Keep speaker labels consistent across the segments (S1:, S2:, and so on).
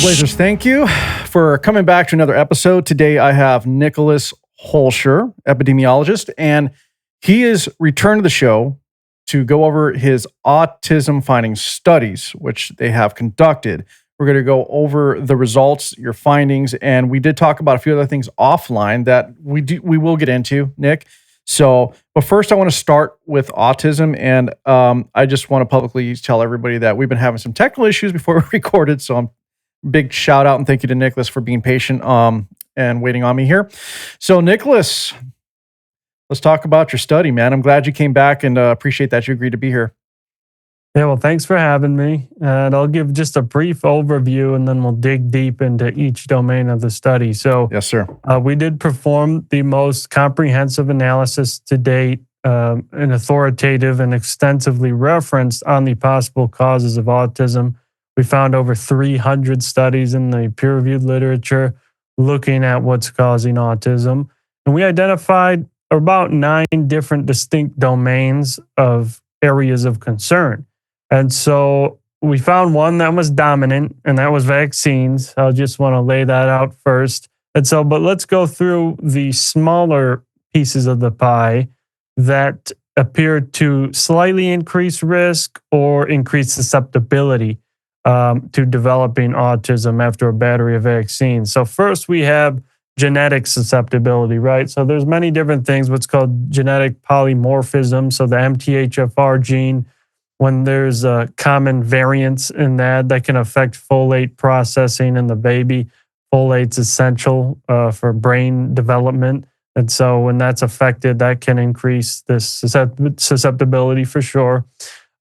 S1: Trailblazers, thank you for coming back to another episode. Today I have Nicolas Hulscher, epidemiologist, and he is returned to the show to go over his autism finding studies, which they have conducted. We're going to go over the results, your findings, and we did talk about a few other things offline that we will get into, Nick. So, but first I want to start with autism, and I just want to publicly tell everybody that we've been having some technical issues before we recorded, so I'm big shout out and thank you to Nicholas for being patient and waiting on me here. So Nicholas, let's talk about your study, man. I'm glad you came back and appreciate that you agreed to be here.
S2: Yeah, well, thanks for having me. And I'll give just a brief overview and then we'll dig deep into each domain of the study. So,
S1: yes, sir.
S2: We did perform the most comprehensive analysis to date, and authoritative and extensively referenced on the possible causes of autism. We found over 300 studies in the peer-reviewed literature looking at what's causing autism. And we identified about 9 different distinct domains of areas of concern. And so we found one that was dominant, and that was vaccines. I just want to lay that out first. And so, but let's go through the smaller pieces of the pie that appear to slightly increase risk or increase susceptibility to developing autism after a battery of vaccines. So first we have genetic susceptibility, right? So there's many different things, what's called genetic polymorphism. So the MTHFR gene, when there's a common variance in that can affect folate processing in the baby. Folate's essential for brain development. And so when that's affected, that can increase this susceptibility for sure.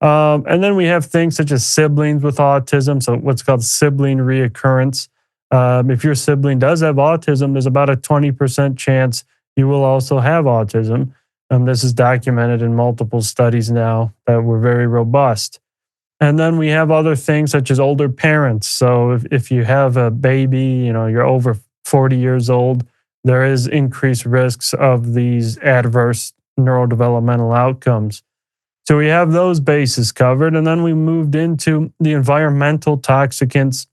S2: And then we have things such as siblings with autism, so what's called sibling reoccurrence. If your sibling does have autism, there's about a 20% chance you will also have autism. This is documented in multiple studies now that were very robust. And then we have other things such as older parents. So if you have a baby, you're over 40 years old, there is increased risks of these adverse neurodevelopmental outcomes. So we have those bases covered, and then we moved into the environmental toxicants.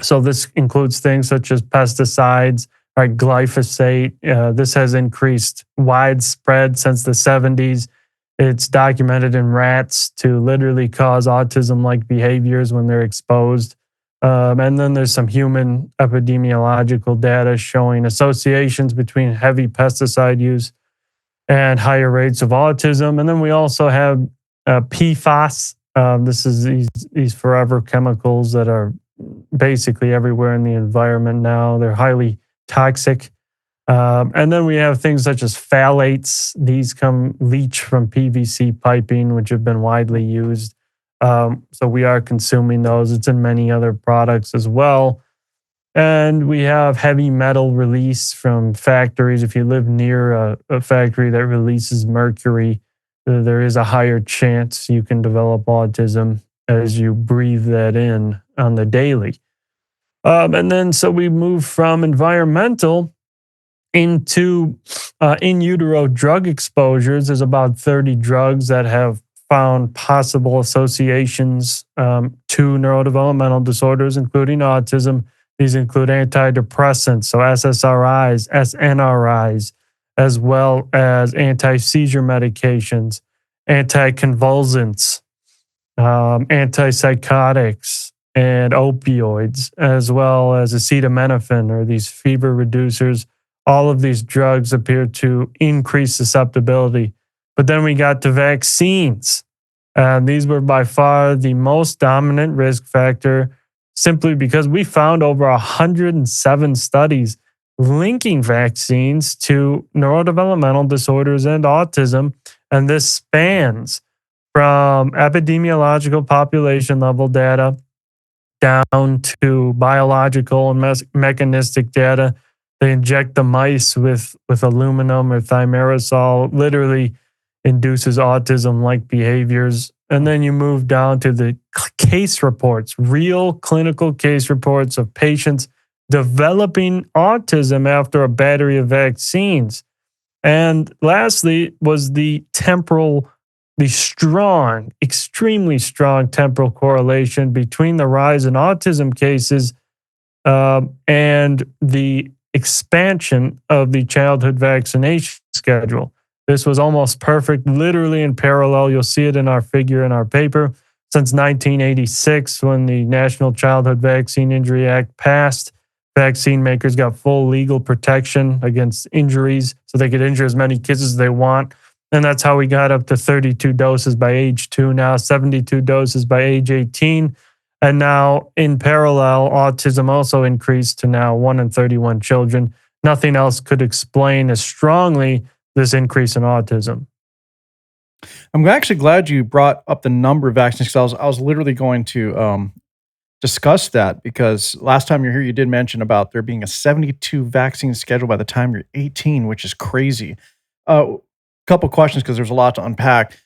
S2: So this includes things such as pesticides, like glyphosate. This has increased widespread since the 70s. It's documented in rats to literally cause autism-like behaviors when they're exposed. And then there's some human epidemiological data showing associations between heavy pesticide use and higher rates of autism. And then we also have PFAS. This is these forever chemicals that are basically everywhere in the environment now. They're highly toxic. And then we have things such as phthalates. These leach from PVC piping, which have been widely used. So we are consuming those. It's in many other products as well. And we have heavy metal release from factories. If you live near a factory that releases mercury, there is a higher chance you can develop autism as you breathe that in on the daily. And then so we move from environmental into in utero drug exposures. There's about 30 drugs that have found possible associations to neurodevelopmental disorders, including autism. These include antidepressants, so SSRIs, SNRIs, as well as anti-seizure medications, anticonvulsants, antipsychotics, and opioids, as well as acetaminophen, or these fever reducers. All of these drugs appear to increase susceptibility. But then we got to vaccines. These were by far the most dominant risk factor, simply because we found over 107 studies linking vaccines to neurodevelopmental disorders and autism. And this spans from epidemiological population level data down to biological and mechanistic data. They inject the mice with aluminum or thimerosal, literally induces autism-like behaviors. And then you move down to the case reports, real clinical case reports of patients developing autism after a battery of vaccines. And lastly was the strong, extremely strong temporal correlation between the rise in autism cases and the expansion of the childhood vaccination schedule. This was almost perfect, literally in parallel. You'll see it in our figure in our paper. Since 1986, when the National Childhood Vaccine Injury Act passed, vaccine makers got full legal protection against injuries, so they could injure as many kids as they want. And that's how we got up to 32 doses by age 2, now 72 doses by age 18. And now, in parallel, autism also increased to now 1 in 31 children. Nothing else could explain as strongly this increase in autism.
S1: I'm actually glad you brought up the number of vaccines, because I was literally going to discuss that, because last time you were here, you did mention about there being a 72 vaccine schedule by the time you're 18, which is crazy. Couple questions, because there's a lot to unpack.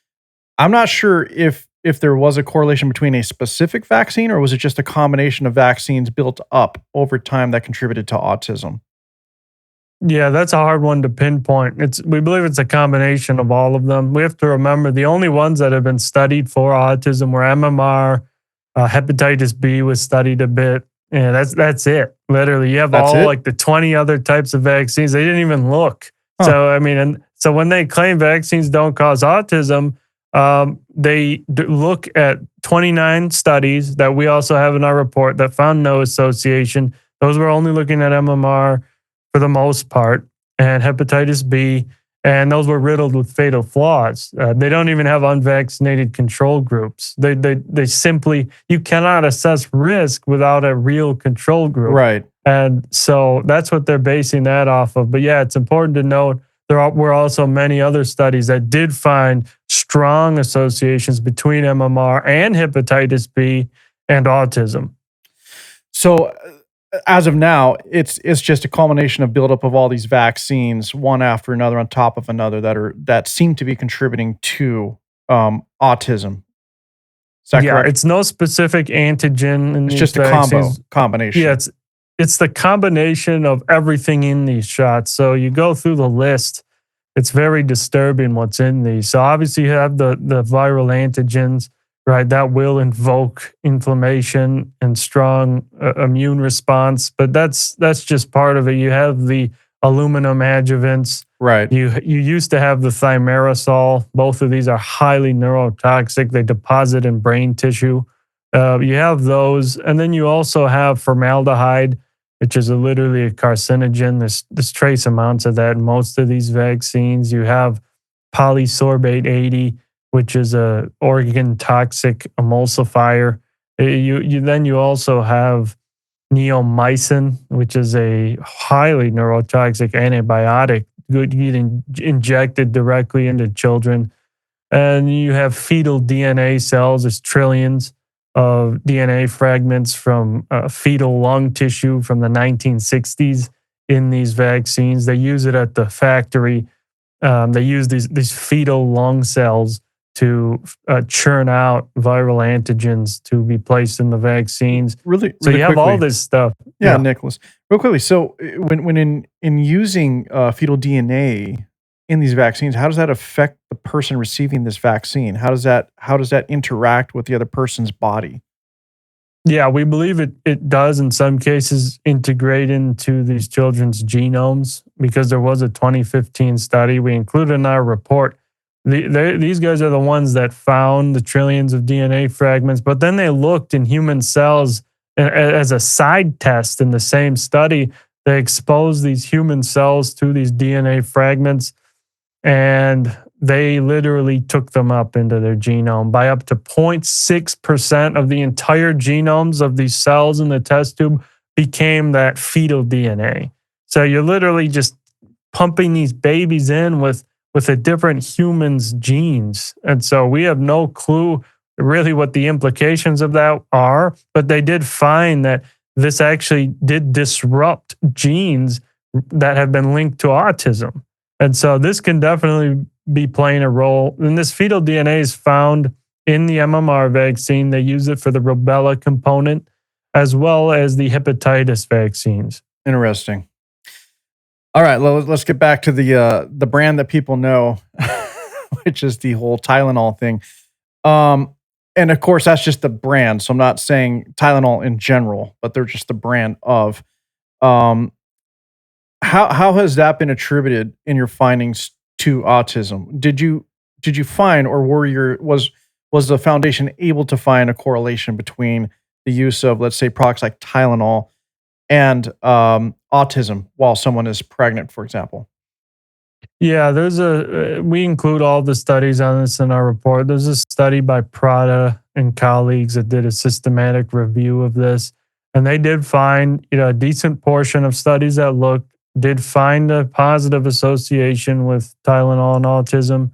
S1: I'm not sure if there was a correlation between a specific vaccine, or was it just a combination of vaccines built up over time that contributed to autism?
S2: Yeah, that's a hard one to pinpoint. We believe it's a combination of all of them. We have to remember the only ones that have been studied for autism were MMR, hepatitis B was studied a bit. Yeah, that's it. Literally, you have
S1: That's
S2: all
S1: it?
S2: like the 20 other types of vaccines. They didn't even look.
S1: Huh.
S2: So I mean, and so when they claim vaccines don't cause autism, they look at 29 studies that we also have in our report that found no association. Those were only looking at MMR for the most part, and hepatitis B, and those were riddled with fatal flaws. They don't even have unvaccinated control groups. They simply, you cannot assess risk without a real control group.
S1: Right.
S2: And so that's what they're basing that off of. But yeah, it's important to note there were also many other studies that did find strong associations between MMR and hepatitis B and autism.
S1: So as of now, it's just a culmination of buildup of all these vaccines, one after another, on top of another, that seem to be contributing to autism. Is that correct?
S2: It's no specific antigen in
S1: It's
S2: these
S1: just a
S2: vaccines.
S1: combination.
S2: Yeah, it's the combination of everything in these shots. So you go through the list, it's very disturbing what's in these. So obviously you have the viral antigens, right? That will invoke inflammation and strong immune response, but that's just part of it. You have the aluminum adjuvants.
S1: Right.
S2: You used to have the thimerosal. Both of these are highly neurotoxic. They deposit in brain tissue. You have those, and then you also have formaldehyde, which is literally a carcinogen. There's trace amounts of that in most of these vaccines. You have polysorbate 80, which is a organ toxic emulsifier. You also have neomycin, which is a highly neurotoxic antibiotic getting injected directly into children. And you have fetal DNA cells. There's trillions of DNA fragments from fetal lung tissue from the 1960s in these vaccines. They use it at the factory. They use these fetal lung cells to churn out viral antigens to be placed in the vaccines.
S1: Really
S2: So you have
S1: quickly.
S2: all this stuff.
S1: Yeah, Nicholas. Real quickly. So when in using fetal DNA in these vaccines, how does that affect the person receiving this vaccine? How does that interact with the other person's body?
S2: Yeah, we believe it does in some cases integrate into these children's genomes, because there was a 2015 study we included in our report. These guys are the ones that found the trillions of DNA fragments, but then they looked in human cells as a side test in the same study. They exposed these human cells to these DNA fragments, and they literally took them up into their genome by up to 0.6% of the entire genomes of these cells in the test tube became that fetal DNA. So you're literally just pumping these babies in with a different human's genes. And so we have no clue really what the implications of that are, but they did find that this actually did disrupt genes that have been linked to autism. And so this can definitely be playing a role. And this fetal DNA is found in the MMR vaccine. They use it for the rubella component as well as the hepatitis vaccines.
S1: Interesting. All right, let's get back to the brand that people know, which is the whole Tylenol thing. and of course, that's just the brand. So I'm not saying Tylenol in general, but they're just the brand of. Um, how has that been attributed in your findings to autism? Did you find, or was the foundation able to find a correlation between the use of, let's say, products like Tylenol and autism while someone is pregnant, for example?
S2: Yeah, we include all the studies on this in our report. There's a study by Prada and colleagues that did a systematic review of this. And they did find, a decent portion of studies that looked did find a positive association with Tylenol and autism.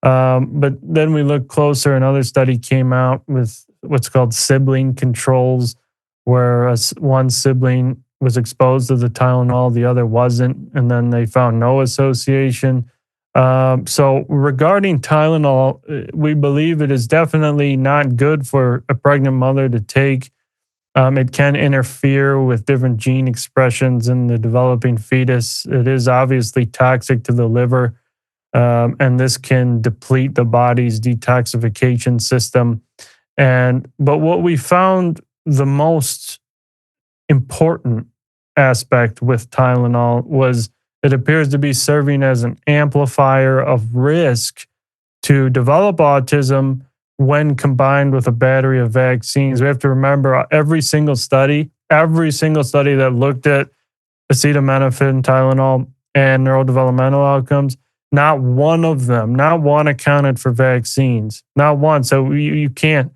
S2: But then we looked closer, another study came out with what's called sibling controls, where one sibling was exposed to the Tylenol, the other wasn't, and then they found no association. So, regarding Tylenol, we believe it is definitely not good for a pregnant mother to take. It can interfere with different gene expressions in the developing fetus. It is obviously toxic to the liver, and this can deplete the body's detoxification system. But what we found the most important aspect with Tylenol was it appears to be serving as an amplifier of risk to develop autism when combined with a battery of vaccines. We have to remember every single study that looked at acetaminophen, Tylenol, and neurodevelopmental outcomes, not one accounted for vaccines, not one. So you can't.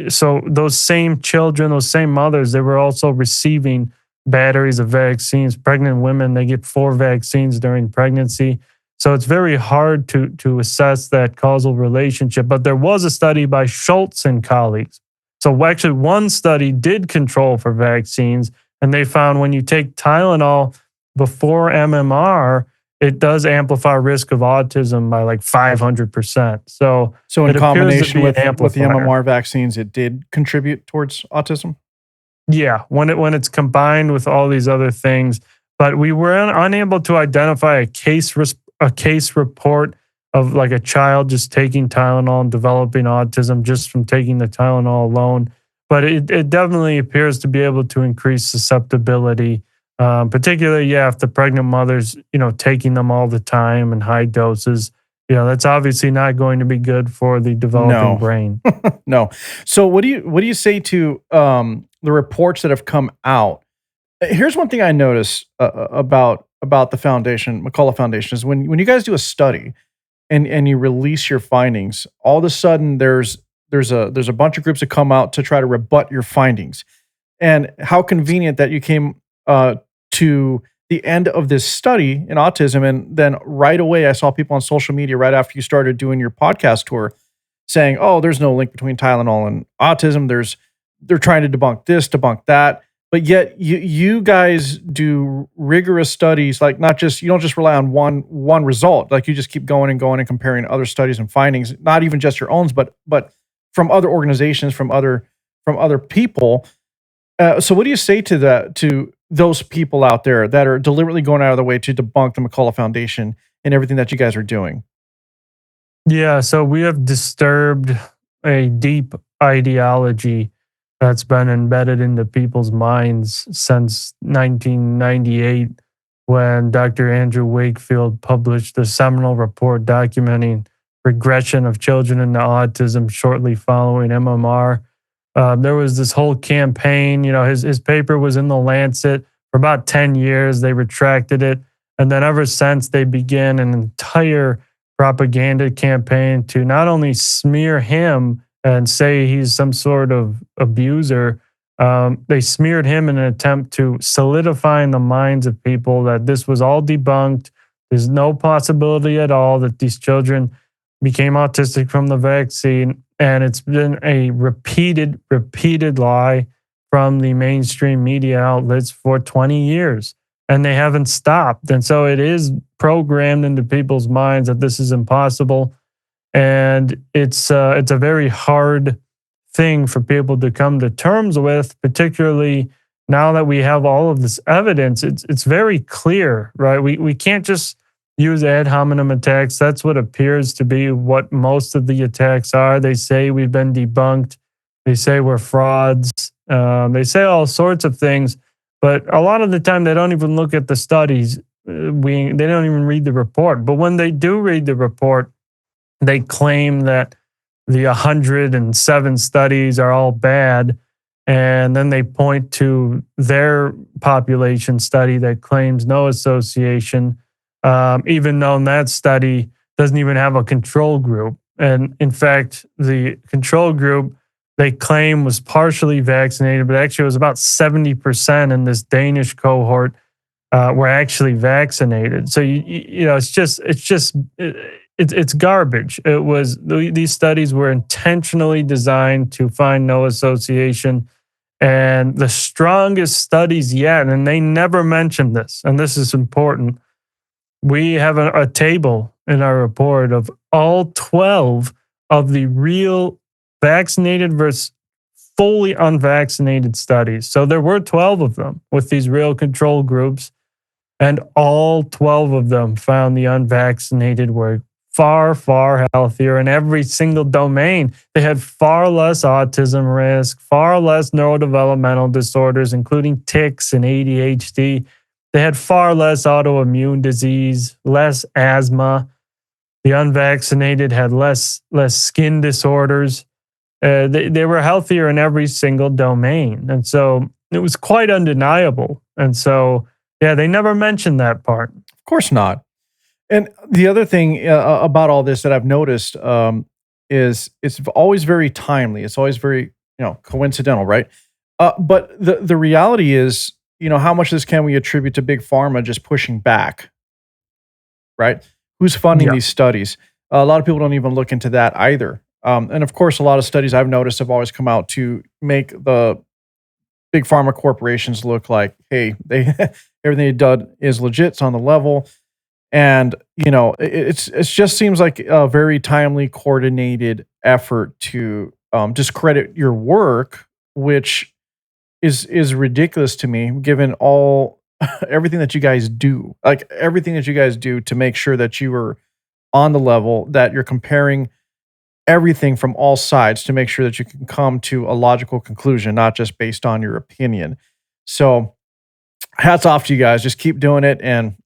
S2: So those same children, those same mothers, they were also receiving batteries of vaccines. Pregnant women, they get 4 vaccines during pregnancy. So it's very hard to assess that causal relationship. But there was a study by Schultz and colleagues. So actually, one study did control for vaccines, and they found when you take Tylenol before MMR, it does amplify risk of autism by like 500%. So
S1: So in
S2: it appears to
S1: combination
S2: be an
S1: with the
S2: amplifier.
S1: MMR vaccines, it did contribute towards autism?
S2: Yeah, when it's combined with all these other things, but we were unable to identify a case report of like a child just taking Tylenol and developing autism just from taking the Tylenol alone. But it definitely appears to be able to increase susceptibility, particularly if the pregnant mother's taking them all the time in high doses. That's obviously not going to be good for the developing
S1: No.
S2: brain.
S1: No. So what do you say to the reports that have come out? Here's one thing I notice about the foundation, McCullough Foundation, is when you guys do a study and you release your findings, all of a sudden there's a bunch of groups that come out to try to rebut your findings. And how convenient that you came to the end of this study in autism, and then right away I saw people on social media right after you started doing your podcast tour saying, "Oh, there's no link between Tylenol and autism. They're trying to debunk this, debunk that." But yet you guys do rigorous studies, like you don't just rely on one result. Like you just keep going and going and comparing other studies and findings, not even just your own, but from other organizations, from other people. So what do you say to those people out there that are deliberately going out of their way to debunk the McCullough Foundation and everything that you guys are doing?
S2: Yeah, so we have disturbed a deep ideology that's been embedded into people's minds since 1998, when Dr. Andrew Wakefield published the seminal report documenting regression of children into autism shortly following MMR. There was this whole campaign. His paper was in the Lancet for about 10 years. They retracted it. And then ever since, they began an entire propaganda campaign to not only smear him and say he's some sort of abuser, they smeared him in an attempt to solidify in the minds of people that this was all debunked. There's no possibility at all that these children became autistic from the vaccine. And it's been a repeated lie from the mainstream media outlets for 20 years. And they haven't stopped. And so it is programmed into people's minds that this is impossible. And it's a very hard thing for people to come to terms with, particularly now that we have all of this evidence. It's very clear, right? We can't just use ad hominem attacks. That's what appears to be what most of the attacks are. They say we've been debunked. They say we're frauds. They say all sorts of things, but a lot of the time they don't even look at the studies. They don't even read the report. But when they do read the report, they claim that the 107 studies are all bad. And then they point to their population study that claims no association, even though that study doesn't even have a control group. And in fact, the control group they claim was partially vaccinated, but actually it was about 70% in this Danish cohort were actually vaccinated. So it's garbage. It was these studies were intentionally designed to find no association, and the strongest studies yet. And they never mentioned this, and this is important. We have a table in our report of all 12 of the real vaccinated versus fully unvaccinated studies. So there were 12 of them with these real control groups, and all 12 of them found the unvaccinated were far, far healthier in every single domain. They had far less autism risk, far less neurodevelopmental disorders, including tics and ADHD. They had far less autoimmune disease, less asthma. The unvaccinated had less skin disorders. They were healthier in every single domain. And so it was quite undeniable. And so, yeah, they never mentioned that part.
S1: Of course not. And the other thing about all this that I've noticed is it's always very timely. It's always very, coincidental, right? But the reality is, how much of this can we attribute to big pharma just pushing back, right? Who's funding these studies? A lot of people don't even look into that either. And of course, a lot of studies I've noticed have always come out to make the big pharma corporations look like, hey, everything they've done is legit, it's on the level. And, it just seems like a very timely, coordinated effort to discredit your work, which is ridiculous to me, given everything that you guys do, like everything that you guys do to make sure that you are on the level, that you're comparing everything from all sides to make sure that you can come to a logical conclusion, not just based on your opinion. So hats off to you guys. Just keep doing it. And,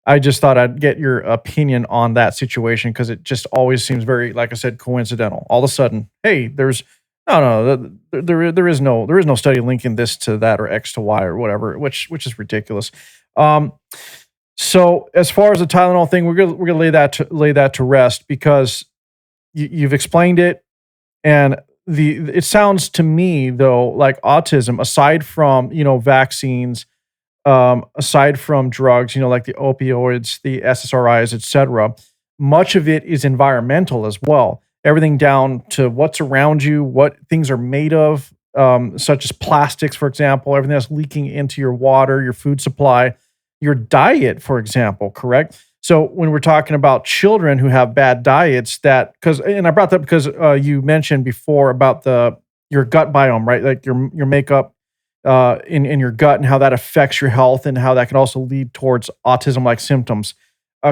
S1: I just thought I'd get your opinion on that situation because it just always seems very, like I said, coincidental. All of a sudden, hey, there is no study linking this to that or X to Y or whatever, which is ridiculous. So as far as the Tylenol thing, we're gonna lay that to rest because you've explained it, and it sounds to me though like autism, aside from vaccines. Aside from drugs, like the opioids, the SSRIs, etc., much of it is environmental as well. Everything down to what's around you, what things are made of, such as plastics, for example, everything that's leaking into your water, your food supply, your diet, for example, correct? So when we're talking about children who have bad diets, and I brought that because you mentioned before about your gut biome, right? Like your makeup in your gut and how that affects your health and how that can also lead towards autism-like symptoms.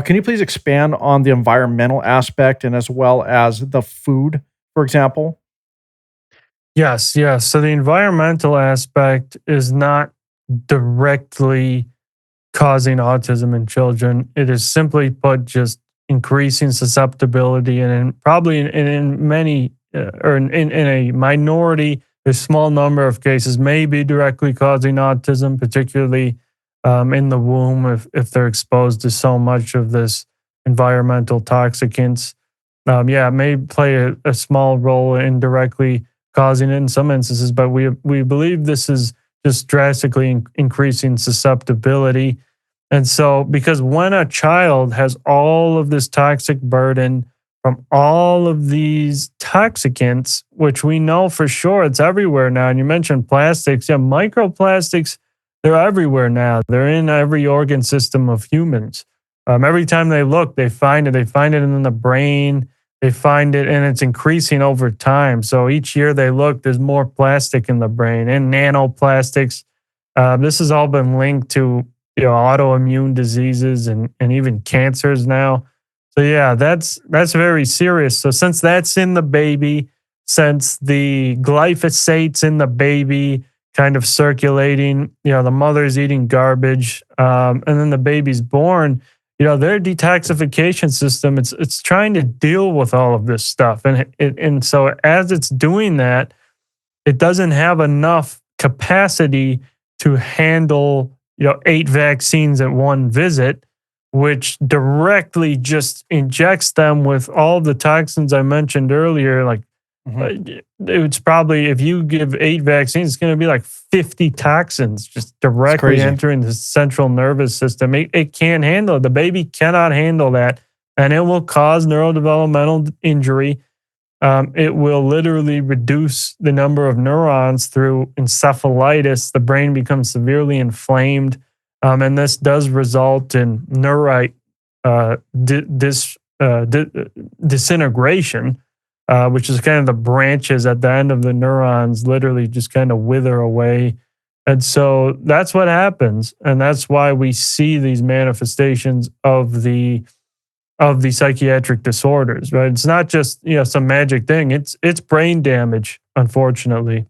S1: Can you please expand on the environmental aspect and as well as the food, for example?
S2: Yes. So the environmental aspect is not directly causing autism in children. It is simply put just increasing susceptibility, and probably in many or in a minority, a small number of cases may be directly causing autism, particularly in the womb if they're exposed to so much of this environmental toxicants. It may play a small role indirectly causing it in some instances, but we believe this is just drastically increasing susceptibility. And so, because when a child has all of this toxic burden from all of these toxicants, which we know for sure it's everywhere now, and you mentioned plastics, microplastics, they're everywhere now. They're in every organ system of humans. Every time they look, they find it. They find it in the brain. They find it, and it's increasing over time. So each year they look, there's more plastic in the brain and nanoplastics. This has all been linked to autoimmune diseases and even cancers now. So yeah, that's very serious. So since that's in the baby, since the glyphosate's in the baby, kind of circulating, the mother's eating garbage, and then the baby's born. Their detoxification system, it's trying to deal with all of this stuff, and so as it's doing that, it doesn't have enough capacity to handle 8 vaccines at one visit, which directly just injects them with all the toxins I mentioned earlier. Like it's probably, if you give 8 vaccines, it's going to be like 50 toxins just directly entering the central nervous system. It can't handle it. The baby cannot handle that, and it will cause neurodevelopmental injury. It will literally reduce the number of neurons through encephalitis. The brain becomes severely inflamed, and this does result in neurite disintegration, which is kind of the branches at the end of the neurons literally just kind of wither away. And so that's what happens, and that's why we see these manifestations of the psychiatric disorders, right? It's not just some magic thing. It's brain damage, unfortunately.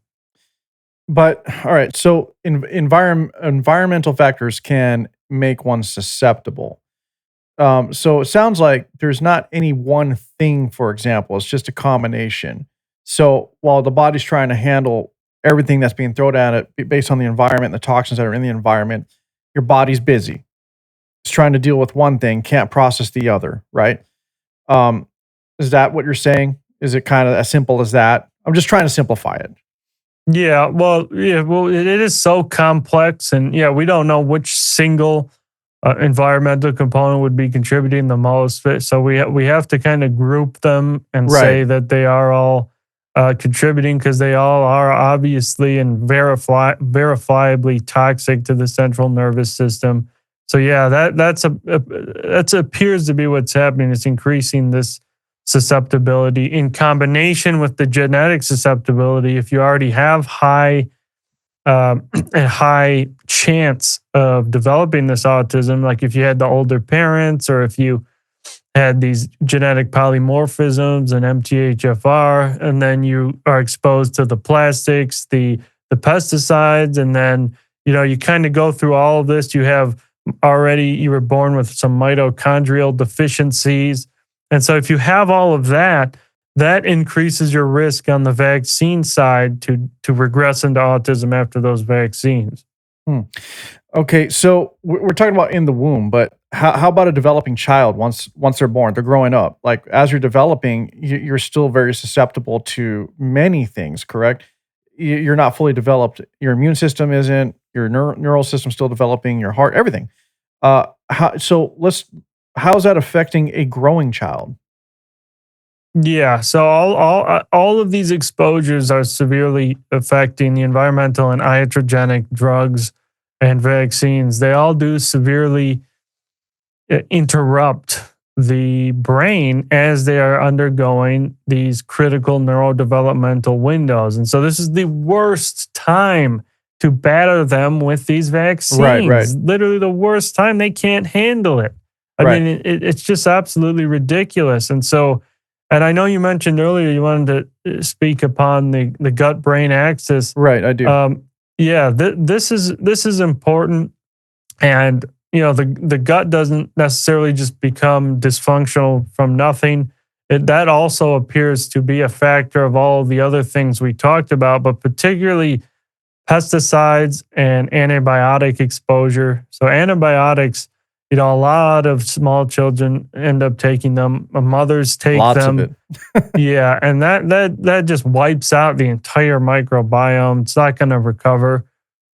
S1: But all right, so environmental factors can make one susceptible. So it sounds like there's not any one thing, for example. It's just a combination. So while the body's trying to handle everything that's being thrown at it based on the environment and the toxins that are in the environment, your body's busy. It's trying to deal with one thing, can't process the other, right? Is that what you're saying? Is it kind of as simple as that? I'm just trying to simplify it.
S2: Yeah, well, it is so complex, and we don't know which single environmental component would be contributing the most. So we have to kind of group them and say that they are all contributing, because they all are obviously and verifiably toxic to the central nervous system. So yeah, that appears to be what's happening. It's increasing this susceptibility in combination with the genetic susceptibility. If you already have a high chance of developing this autism, like if you had the older parents, or if you had these genetic polymorphisms and MTHFR, and then you are exposed to the plastics, the pesticides, and then you kind of go through all of this. You were born with some mitochondrial deficiencies. And so if you have all of that, that increases your risk on the vaccine side to regress into autism after those vaccines.
S1: Okay, so we're talking about in the womb, but how about a developing child once they're born? They're growing up. Like as you're developing, you're still very susceptible to many things, correct? You're not fully developed. Your immune system isn't. Your neural system's still developing. Your heart, everything. How's that affecting a growing child?
S2: Yeah, so all of these exposures are severely affecting the environmental and iatrogenic drugs and vaccines. They all do severely interrupt the brain as they are undergoing these critical neurodevelopmental windows. And so this is the worst time to batter them with these vaccines.
S1: Right.
S2: Literally the worst time. They can't handle it. I mean, it's just absolutely ridiculous. And so, and I know you mentioned earlier you wanted to speak upon the gut-brain axis.
S1: Right, I do.
S2: This is important. And the gut doesn't necessarily just become dysfunctional from nothing. That also appears to be a factor of all the other things we talked about, but particularly pesticides and antibiotic exposure. So antibiotics, a lot of small children end up taking them. Mothers take
S1: Lots
S2: them.
S1: of it.
S2: Yeah, and that just wipes out the entire microbiome. It's not going to recover.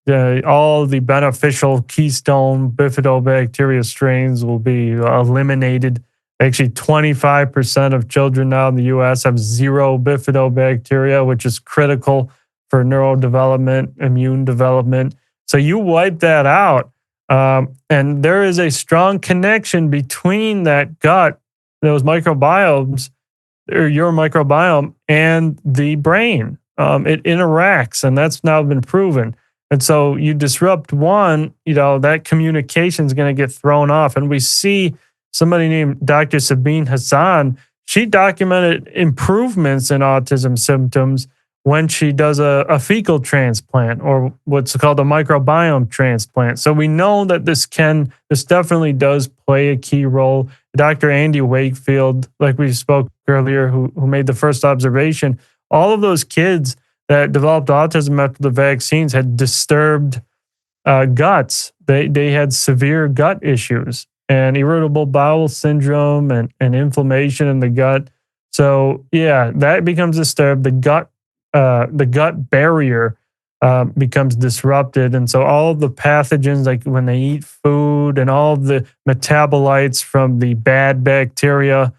S2: All the beneficial keystone bifidobacteria strains will be eliminated. Actually, 25% of children now in the U.S. have zero bifidobacteria, which is critical for neurodevelopment, immune development. So you wipe that out. And there is a strong connection between that gut, those microbiomes, or your microbiome, and the brain. It interacts, and that's now been proven. And so you disrupt one, that communication is going to get thrown off. And we see somebody named Dr. Sabine Hassan, she documented improvements in autism symptoms when she does a fecal transplant, or what's called a microbiome transplant. So we know that this definitely does play a key role. Dr. Andy Wakefield, like we spoke earlier, who made the first observation, all of those kids that developed autism after the vaccines had disturbed guts. They had severe gut issues and irritable bowel syndrome and inflammation in the gut. So yeah, that becomes disturbed. The gut barrier becomes disrupted, and so all of the pathogens, like when they eat food, and all of the metabolites from the bad bacteria,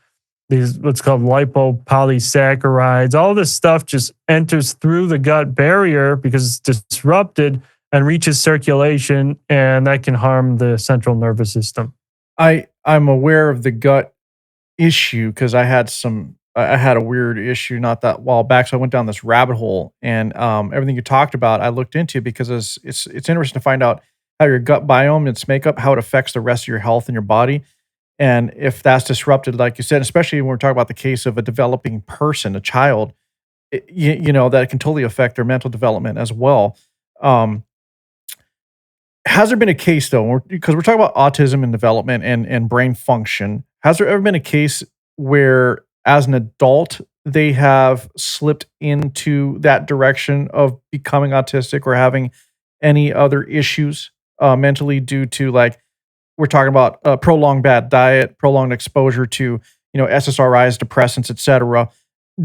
S2: these what's called lipopolysaccharides, all this stuff just enters through the gut barrier because it's disrupted and reaches circulation, and that can harm the central nervous system.
S1: I'm aware of the gut issue because I had a weird issue not that while back, so I went down this rabbit hole, and everything you talked about I looked into because it's interesting to find out how your gut biome, its makeup, how it affects the rest of your health in your body. And if that's disrupted, like you said, especially when we're talking about the case of a developing person, a child, that can totally affect their mental development as well. Um, has there been a case though, because we're talking about autism and development and brain function, has there ever been a case where as an adult they have slipped into that direction of becoming autistic or having any other issues mentally due to, like, we're talking about prolonged bad diet, prolonged exposure to, SSRIs, depressants, etc.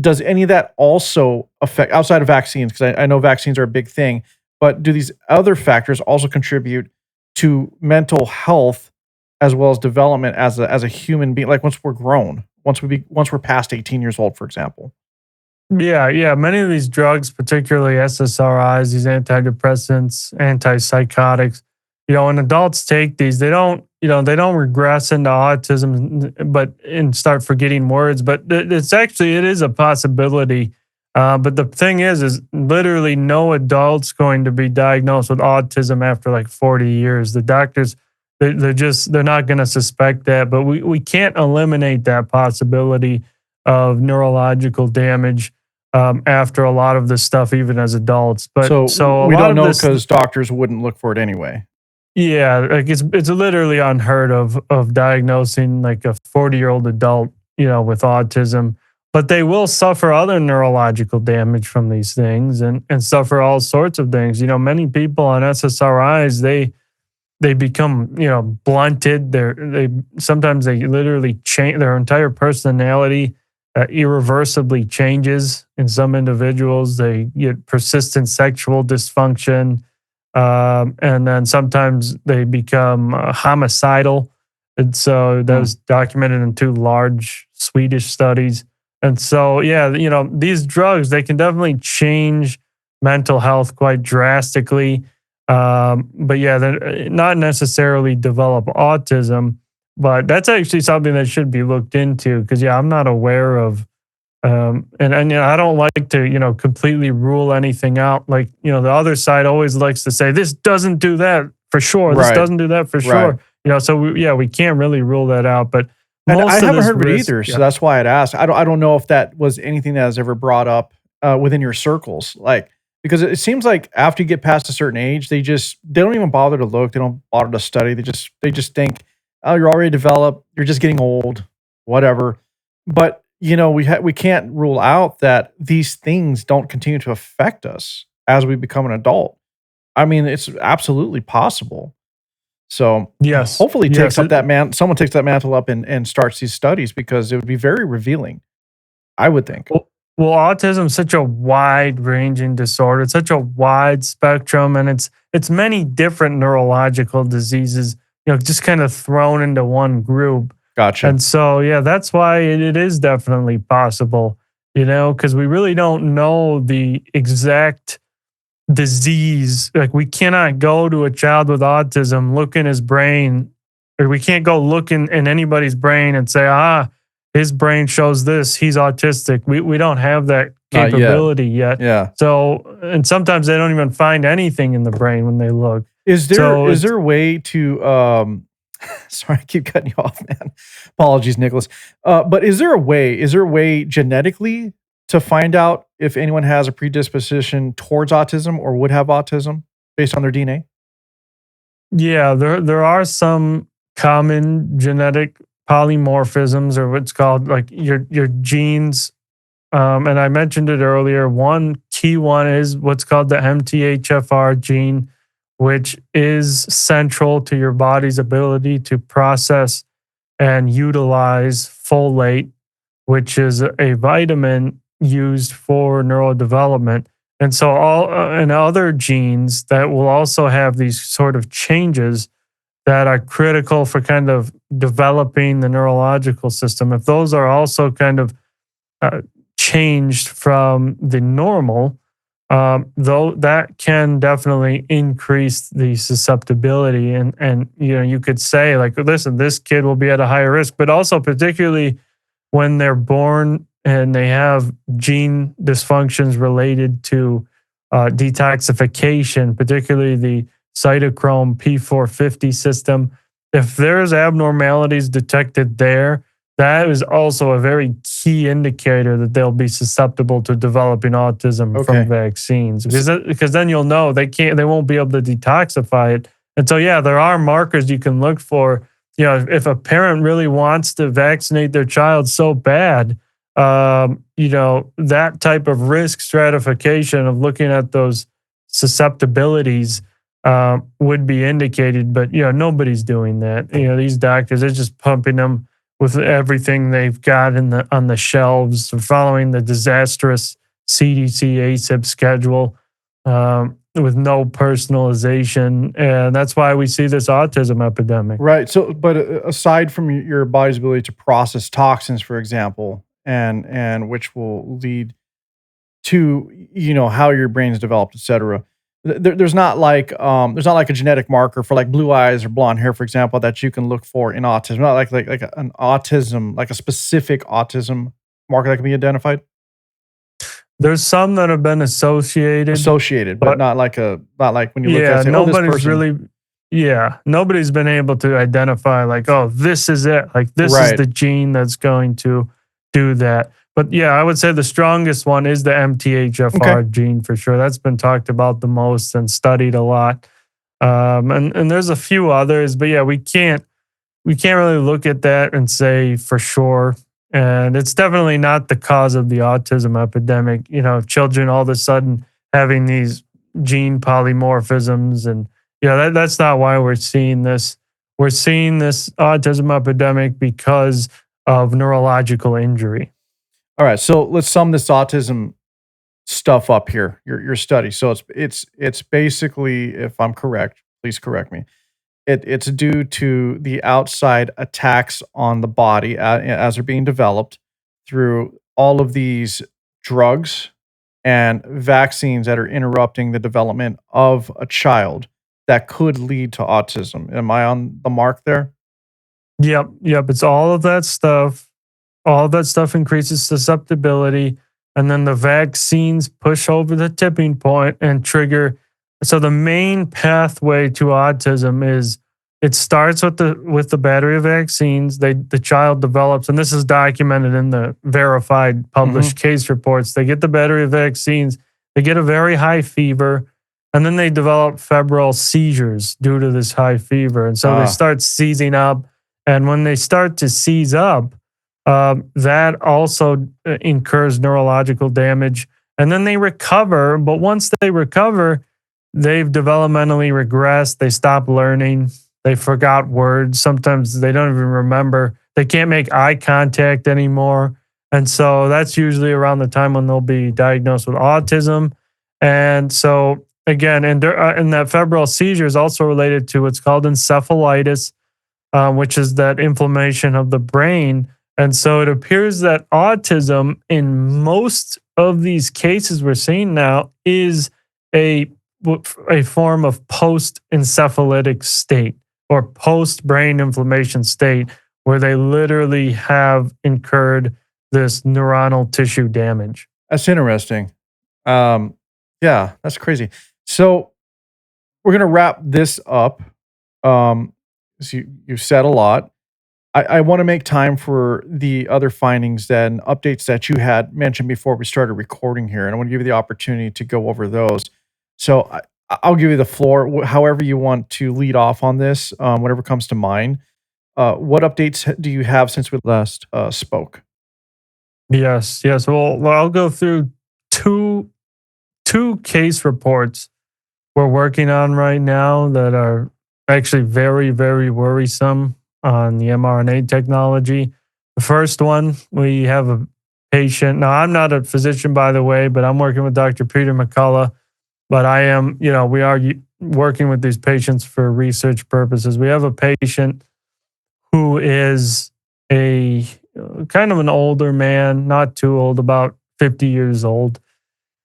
S1: Does any of that also affect outside of vaccines? Because I know vaccines are a big thing, but do these other factors also contribute to mental health as well as development as a human being? Like once we're grown, once we're past 18 years old, for example.
S2: Yeah. Many of these drugs, particularly SSRIs, these antidepressants, antipsychotics, when adults take these, they don't regress into autism, and start forgetting words. But it is a possibility. But the thing is literally no adult's going to be diagnosed with autism after like 40 years. The doctors, they're not going to suspect that. But we can't eliminate that possibility of neurological damage after a lot of this stuff, even as adults. But
S1: So we don't know because doctors wouldn't look for it anyway.
S2: Yeah, like it's literally unheard of diagnosing like a 40-year-old adult, with autism. But they will suffer other neurological damage from these things, and suffer all sorts of things. Many people on SSRIs, they become, blunted. They sometimes they literally change their entire personality. Irreversibly changes in some individuals. They get persistent sexual dysfunction. And then sometimes they become homicidal. And so that was documented in 2 large Swedish studies. And so, yeah, these drugs, they can definitely change mental health quite drastically. But yeah, they're not necessarily develop autism, but that's actually something that should be looked into because, yeah, I'm not aware of. And I don't like to, completely rule anything out. Like, the other side always likes to say, this doesn't do that for sure. This
S1: Right.
S2: doesn't do that for sure.
S1: Right.
S2: So we can't really rule that out. But
S1: And
S2: most
S1: I
S2: of
S1: haven't
S2: this
S1: heard of it
S2: risk-
S1: either, so that's why I'd asked. I don't know if that was anything that was ever brought up within your circles, like, because it seems like after you get past a certain age, they don't even bother to look, they don't bother to study. They just think, oh, you're already developed, you're just getting old, whatever. But we can't rule out that these things don't continue to affect us as we become an adult. I mean, it's absolutely possible. So
S2: Yes.
S1: hopefully
S2: Yes,
S1: someone takes that mantle up and starts these studies because it would be very revealing, I would think.
S2: Well, autism is such a wide-ranging disorder. It's such a wide spectrum, and it's many different neurological diseases, just kind of thrown into one group.
S1: Gotcha.
S2: And so, yeah, that's why it is definitely possible, because we really don't know the exact disease. Like, we cannot go to a child with autism, look in his brain, or we can't go look in anybody's brain and say, his brain shows this, he's autistic. We don't have that
S1: Not yet.
S2: capability yet.
S1: Yeah.
S2: So, and sometimes they don't even find anything in the brain when they look.
S1: Is
S2: So
S1: there a way to sorry, I keep cutting you off, man. Apologies, Nicholas. But is there a way genetically to find out if anyone has a predisposition towards autism or would have autism based on their DNA?
S2: Yeah, there are some common genetic polymorphisms, or what's called like your genes. And I mentioned it earlier. One key one is what's called the MTHFR gene, which is central to your body's ability to process and utilize folate, which is a vitamin used for neurodevelopment. And so all and other genes that will also have these sort of changes that are critical for kind of developing the neurological system. If those are also kind of uh, changed from the normal, though that can definitely increase the susceptibility. And you know, you could say like, listen, this kid will be at a higher risk, but also particularly when they're born and they have gene dysfunctions related to detoxification, particularly the cytochrome P450 system. If there's abnormalities detected there, that is also a very key indicator that they'll be susceptible to developing autism
S1: Okay.
S2: from vaccines. Because then you'll know they won't be able to detoxify it. And so yeah, there are markers you can look for. You know, if a parent really wants to vaccinate their child so bad, you know, that type of risk stratification of looking at those susceptibilities would be indicated. But you know, nobody's doing that. You know, these doctors are just pumping them with everything they've got on the shelves, following the disastrous CDC ACIP schedule with no personalization, and that's why we see this autism epidemic.
S1: Right. So, but aside from your body's ability to process toxins, for example, and which will lead to how your brain's developed, et cetera. There's not like a genetic marker for like blue eyes or blonde hair, for example, that you can look for in autism. Not like an autism, like a specific autism marker that can be identified.
S2: There's some that have been
S1: Associated, but not like when you look at say, oh, this
S2: nobody's
S1: person.
S2: really, nobody's been able to identify like, oh, this is it. Like this is
S1: Right.
S2: the gene that's going to do that. But yeah, I would say the strongest one is the MTHFR gene for sure. That's been talked about the most and studied a lot. And there's a few others, but yeah, we can't really look at that and say for sure. And it's definitely not the cause of the autism epidemic. You know, children all of a sudden having these gene polymorphisms, and that's not why we're seeing this. We're seeing this autism epidemic because of neurological injury.
S1: All right, so let's sum this autism stuff up here. Your study. So it's basically, if I'm correct, please correct me. It's due to the outside attacks on the body as they're being developed through all of these drugs and vaccines that are interrupting the development of a child that could lead to autism. Am I on the mark there?
S2: Yep. It's all of that stuff. All of that stuff increases susceptibility. And then the vaccines push over the tipping point and trigger. So the main pathway to autism is it starts with the battery of vaccines. The child develops, and this is documented in the verified published case reports. They get the battery of vaccines, they get a very high fever, and then they develop febrile seizures due to this high fever. And so they start seizing up. And when they start to seize up, that also incurs neurological damage. And then they recover. But once they recover, they've developmentally regressed. They stop learning. They forgot words. Sometimes they don't even remember. They can't make eye contact anymore. And so that's usually around the time when they'll be diagnosed with autism. And so again, and that febrile seizure is also related to what's called encephalitis, which is that inflammation of the brain. And so it appears that autism in most of these cases we're seeing now is a form of post-encephalitic state or post-brain inflammation state where they literally have incurred this neuronal tissue damage.
S1: That's interesting. Um, yeah, that's crazy. So we're gonna wrap this up. So you've said a lot. I want to make time for the other findings and updates that you had mentioned before we started recording here, and I want to give you the opportunity to go over those. So I'll give you the floor, however you want to lead off on this, whatever comes to mind. What updates do you have since we last spoke?
S2: Yes. Well, I'll go through two two case reports we're working on right now that are actually very, very worrisome on the mRNA technology. The first one, we have a patient. Now, I'm not a physician, by the way, but I'm working with Dr. Peter McCullough. But I am, we are working with these patients for research purposes. We have a patient who is a kind of an older man, not too old, about 50 years old.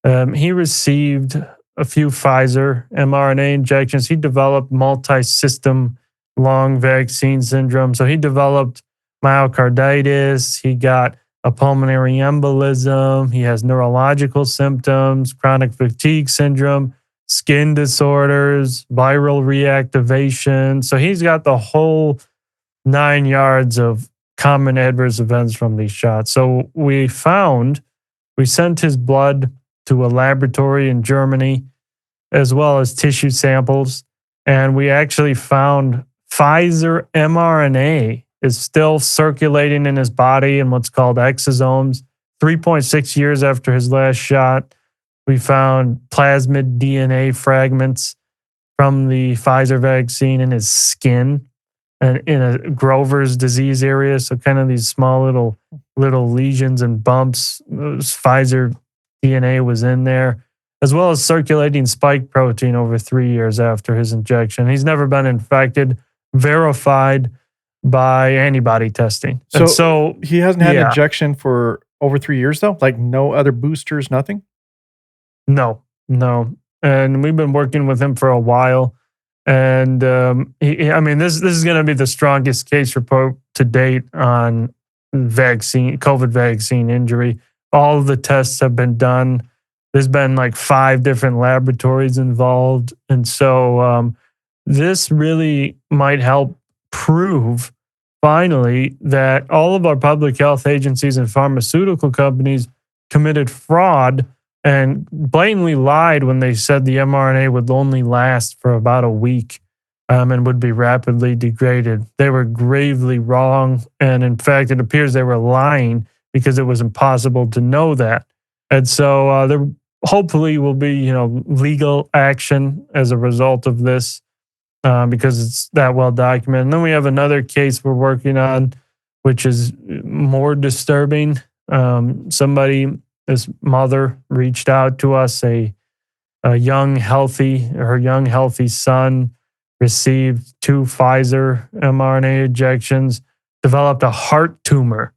S2: He received a few Pfizer mRNA injections. He developed multi-system lung vaccine syndrome. So he developed myocarditis. He got a pulmonary embolism. He has neurological symptoms, chronic fatigue syndrome, skin disorders, viral reactivation. So he's got the whole 9 yards of common adverse events from these shots. So we sent his blood to a laboratory in Germany, as well as tissue samples. And we actually found Pfizer mRNA is still circulating in his body in what's called exosomes. 3.6 years after his last shot, we found plasmid DNA fragments from the Pfizer vaccine in his skin and in a Grover's disease area. So kind of these small little lesions and bumps. Pfizer DNA was in there, as well as circulating spike protein over 3 years after his injection. He's never been infected, verified by antibody testing.
S1: So he hasn't had an
S2: yeah,
S1: injection for over 3 years, though? Like, no other boosters, nothing?
S2: no. And we've been working with him for a while. And this is going to be the strongest case report to date on COVID vaccine injury. All of the tests have been done. There's been like 5 different laboratories involved. And so this really might help prove finally that all of our public health agencies and pharmaceutical companies committed fraud and blatantly lied when they said the mRNA would only last for about a week and would be rapidly degraded. They were gravely wrong. And in fact, it appears they were lying because it was impossible to know that. And so there hopefully will be, legal action as a result of this because it's that well documented. And then we have another case we're working on, which is more disturbing. This mother reached out to us, her young healthy son received 2 Pfizer mRNA injections, developed a heart tumor,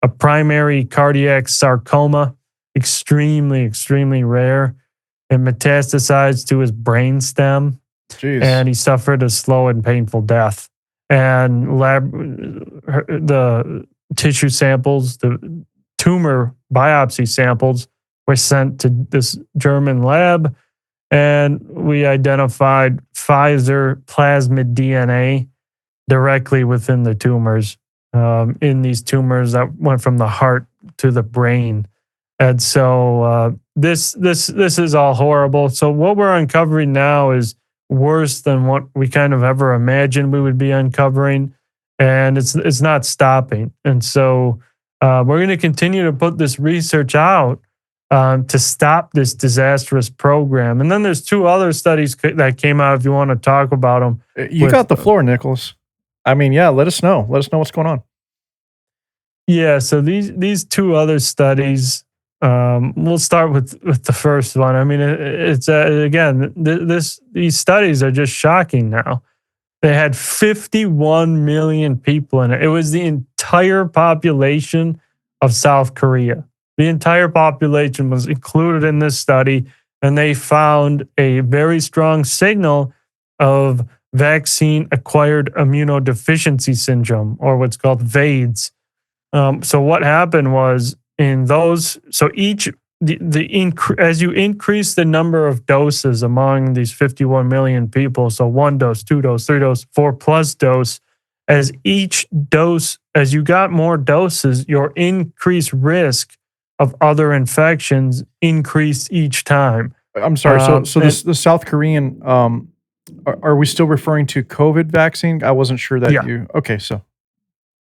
S2: a primary cardiac sarcoma, extremely, extremely rare. It metastasized to his brainstem,
S1: Jeez.
S2: and he suffered a slow and painful death. And the tissue samples, the tumor biopsy samples were sent to this German lab, and we identified Pfizer plasmid DNA directly within the tumors, in these tumors that went from the heart to the brain. And so this is all horrible. So what we're uncovering now is worse than what we kind of ever imagined we would be uncovering, and it's not stopping. And so we're going to continue to put this research out to stop this disastrous program. And then there's 2 other studies that came out. If you want to talk about them,
S1: You got the floor, Nicholas. I mean, yeah, let us know. Let us know what's going on.
S2: Yeah. So these 2 other studies. We'll start with the first one. I mean, it's again, these studies are just shocking now. They had 51 million people in it. It was the entire population of South Korea. The entire population was included in this study, and they found a very strong signal of vaccine-acquired immunodeficiency syndrome, or what's called VAIDS. So what happened was each as you increase the number of doses among these 51 million people, so 1 dose, 2 dose, 3 dose, 4 plus dose, as each dose, as you got more doses, your increased risk of other infections increased each time.
S1: I'm sorry. So the South Korean, are we still referring to COVID vaccine? I wasn't sure that
S2: Yeah.
S1: Okay, so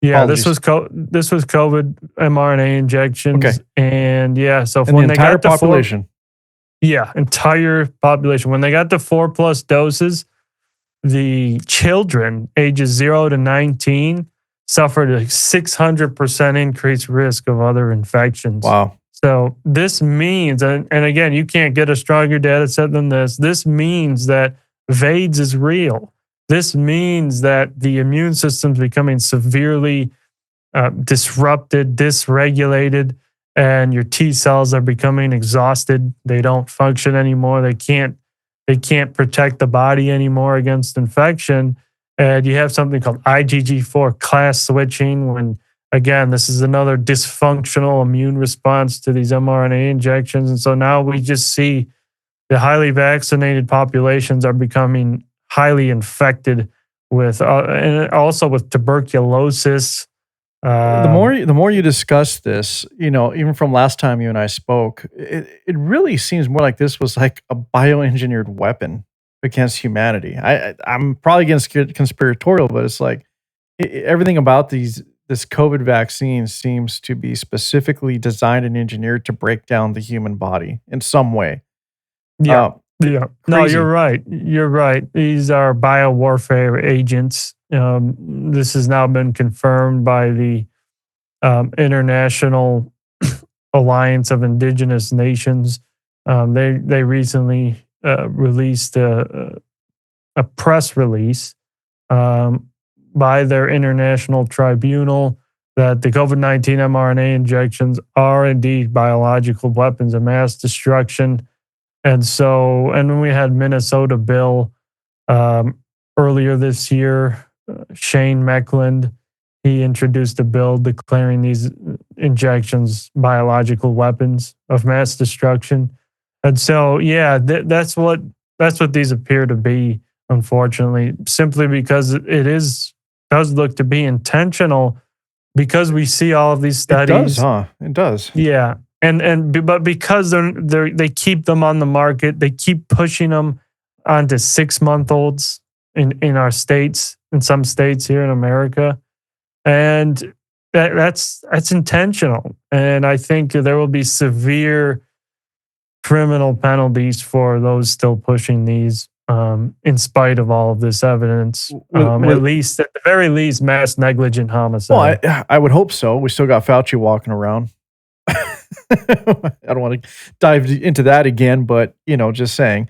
S2: Yeah,
S1: apologies.
S2: this was COVID mRNA injections,
S1: Okay.
S2: and so
S1: And
S2: when
S1: the
S2: they
S1: entire
S2: got the
S1: population.
S2: entire population, when they got the 4 plus doses, the children ages 0 to 19 suffered a 600% increased risk of other infections.
S1: Wow.
S2: So this means, and again, you can't get a stronger data set than this. This means that VAIDS is real. This means that the immune system's becoming severely disrupted, dysregulated, and your T cells are becoming exhausted. They don't function anymore. They can't protect the body anymore against infection. And you have something called IgG4 class switching when, again, this is another dysfunctional immune response to these mRNA injections. And so now we just see the highly vaccinated populations are becoming highly infected with, and also with tuberculosis.
S1: The more you discuss this, even from last time you and I spoke, it really seems more like this was like a bioengineered weapon against humanity. I'm probably getting conspiratorial, but it's like everything about this COVID vaccine seems to be specifically designed and engineered to break down the human body in some way.
S2: Yeah. No,
S1: Crazy.
S2: you're right. You're right. These are biowarfare agents. This has now been confirmed by the International Alliance of Indigenous Nations. They recently released a press release by their international tribunal that the COVID-19 mRNA injections are indeed biological weapons of mass destruction. And when we had Minnesota bill earlier this year, Shane Meckland, he introduced a bill declaring these injections biological weapons of mass destruction. And so, that's what these appear to be, unfortunately, simply because does look to be intentional, because we see all of these studies.
S1: It does, huh? It does.
S2: Yeah. But because they keep them on the market, they keep pushing them onto 6-month-olds in our states, in some states here in America. And that's intentional. And I think there will be severe criminal penalties for those still pushing these, in spite of all of this evidence. At the very least, mass negligent homicide.
S1: Well, I would hope so. We still got Fauci walking around. I don't want to dive into that again, but just saying.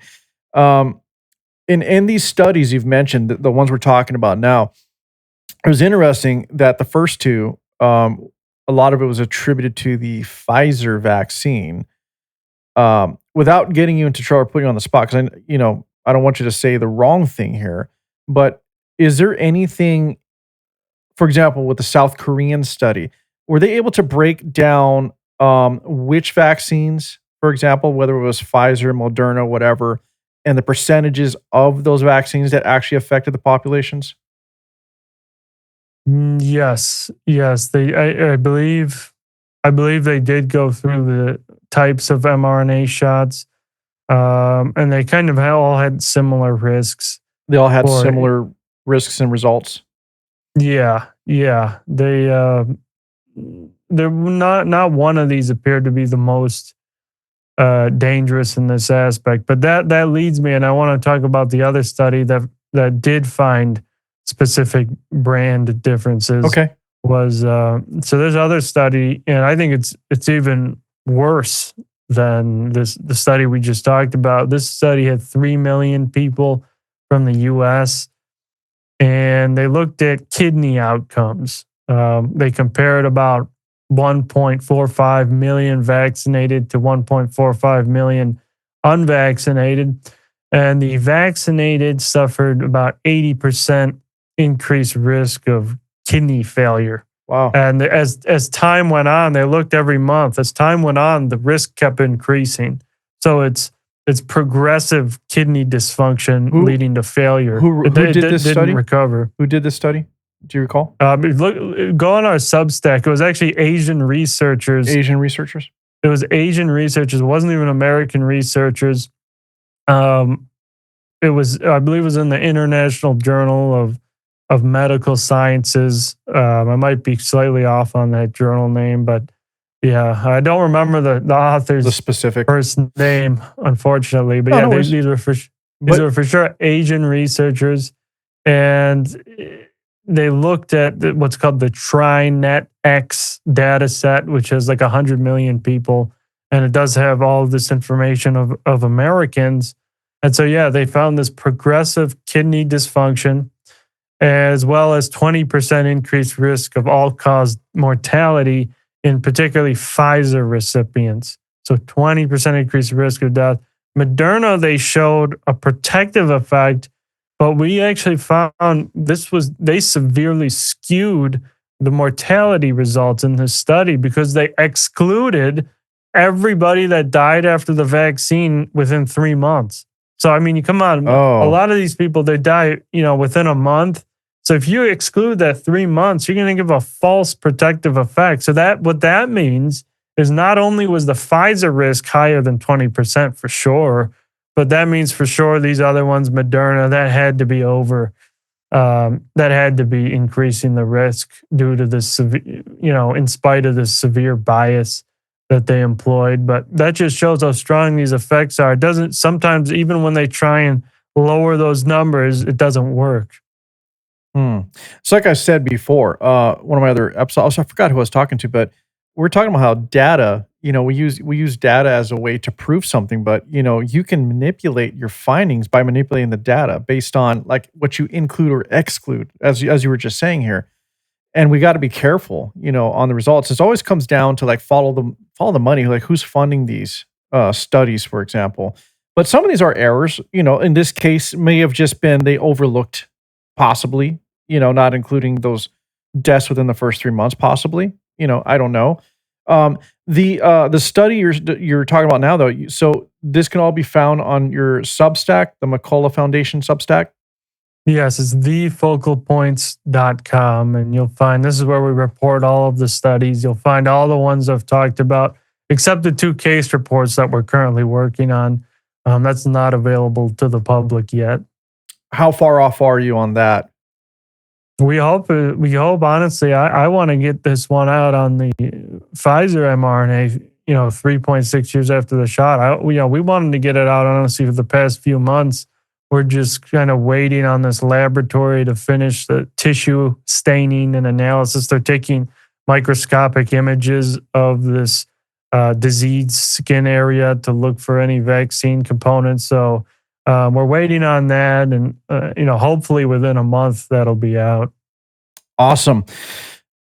S1: In these studies you've mentioned, the ones we're talking about now, it was interesting that the first two, a lot of it was attributed to the Pfizer vaccine. Without getting you into trouble or putting you on the spot, because I don't want you to say the wrong thing here, but is there anything, for example, with the South Korean study, were they able to break down which vaccines, for example, whether it was Pfizer, Moderna, whatever, and the percentages of those vaccines that actually affected the populations?
S2: Yes. I believe they did go through the types of mRNA shots, and they kind of all had similar risks.
S1: They all had similar risks and results.
S2: Yeah. They're not one of these appeared to be the most dangerous in this aspect. But that leads me, and I want to talk about the other study that did find specific brand differences.
S1: Okay.
S2: So there's other study, and I think it's even worse than the study we just talked about. This study had 3 million people from the U.S., and they looked at kidney outcomes. They compared about 1.45 million vaccinated to 1.45 million unvaccinated, and the vaccinated suffered about 80% increased risk of kidney failure
S1: Wow.
S2: And as time went on, they looked every month. As time went on, the risk kept increasing. So it's progressive kidney dysfunction leading to failure.
S1: Who did this
S2: didn't
S1: study?
S2: recover.
S1: Who did this study? Do you recall?
S2: Go on our Substack. It was actually Asian researchers.
S1: Asian researchers?
S2: It was Asian researchers. It wasn't even American researchers. It was, I believe, it was in the International Journal of Medical Sciences. I might be slightly off on that journal name, but yeah, I don't remember the author's
S1: specific
S2: first name, unfortunately. But
S1: no,
S2: these were for sure Asian researchers, and they looked at what's called the TriNetX data set, which has like 100 million people, and it does have all of this information of Americans. And so, yeah, they found this progressive kidney dysfunction, as well as 20% increased risk of all-cause mortality in particularly Pfizer recipients. So 20% increased risk of death. Moderna, they showed a protective effect, but we actually found they severely skewed the mortality results in this study because they excluded everybody that died after the vaccine within 3 months. So, I mean, you come on, a lot of these people, they die, within a month. So if you exclude that 3 months, you're going to give a false protective effect. So what that means is not only was the Pfizer risk higher than 20% for sure, but that means for sure these other ones, Moderna, that had to be over. That had to be increasing the risk due to this, in spite of this severe bias that they employed. But that just shows how strong these effects are. It doesn't, sometimes even when they try and lower those numbers, it doesn't work.
S1: So like I said before, one of my other episodes, I forgot who I was talking to, but we're talking about how data, we use data as a way to prove something, but you can manipulate your findings by manipulating the data based on like what you include or exclude, as you were just saying here. And we got to be careful, on the results. It always comes down to like follow the money, like who's funding these studies, for example. But some of these are errors, in this case may have just been they overlooked possibly, not including those deaths within the first 3 months, possibly. I don't know. The study you're talking about now, though, so this can all be found on your Substack, the McCullough Foundation Substack.
S2: Yes, it's thefocalpoints.com, and you'll find this is where we report all of the studies. You'll find all the ones I've talked about, except the 2 case reports that we're currently working on. That's not available to the public yet.
S1: How far off are you on that?
S2: We hope, honestly, I want to get this one out on the Pfizer mRNA, 3.6 years after the shot. We wanted to get it out, honestly, for the past few months. We're just kind of waiting on this laboratory to finish the tissue staining and analysis. They're taking microscopic images of this diseased skin area to look for any vaccine components. So we're waiting on that, and hopefully within a month that'll be out.
S1: Awesome,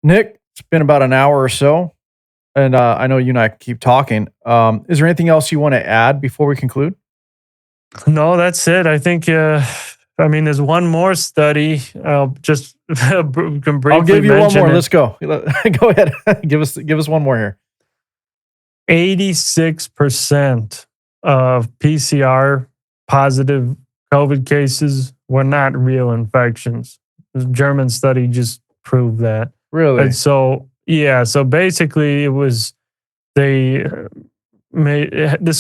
S1: Nick. It's been about an hour or so, and I know you and I keep talking. Is there anything else you want to add before we conclude?
S2: No, that's it. I think. There's one more study. I'll just
S1: I'll give you one more. Let's go. Go ahead. give us one more here.
S2: 86% of PCR positive COVID cases were not real infections. The German study just proved that.
S1: Really?
S2: And so, yeah. So basically, it was this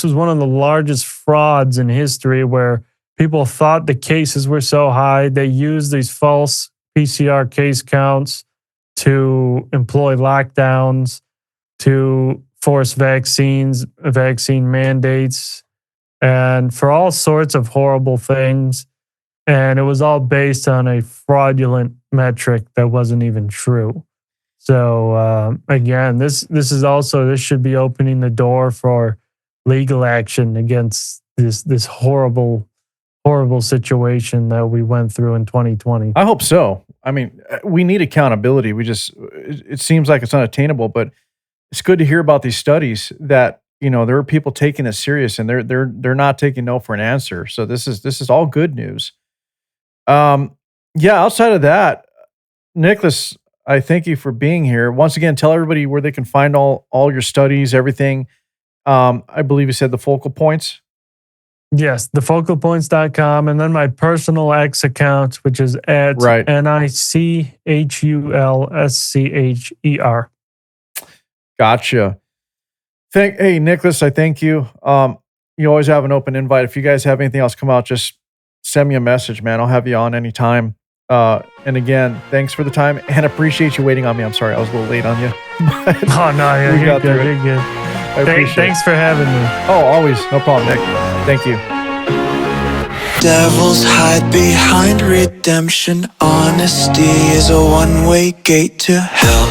S2: was one of the largest frauds in history where people thought the cases were so high. They used these false PCR case counts to employ lockdowns, to force vaccine mandates, and for all sorts of horrible things. And it was all based on a fraudulent metric that wasn't even true. So again, this should be opening the door for legal action against this horrible situation that we went through in 2020.
S1: I hope so. I mean, we need accountability. It seems like it's unattainable, but it's good to hear about these studies that there are people taking this serious, and they're not taking no for an answer. So this is all good news. Yeah. Outside of that, Nicholas, I thank you for being here. Once again, tell everybody where they can find all your studies, everything. I believe you said the focal points.
S2: Yes, thefocalpoints.com, and then my personal X account, which is at
S1: Right.
S2: NICHULSCHER.
S1: Gotcha. Hey, Nicholas, I thank you. You always have an open invite. If you guys have anything else come out, just send me a message, man. I'll have you on anytime. And again, thanks for the time and appreciate you waiting on me. I'm sorry, I was a little late on you.
S2: Oh, no, yeah, you're good. You're good.
S1: I appreciate
S2: Thanks for having me.
S1: Oh, always. No problem, Nick. Thank you.
S3: Devils hide behind redemption. Honesty is a one-way gate to hell.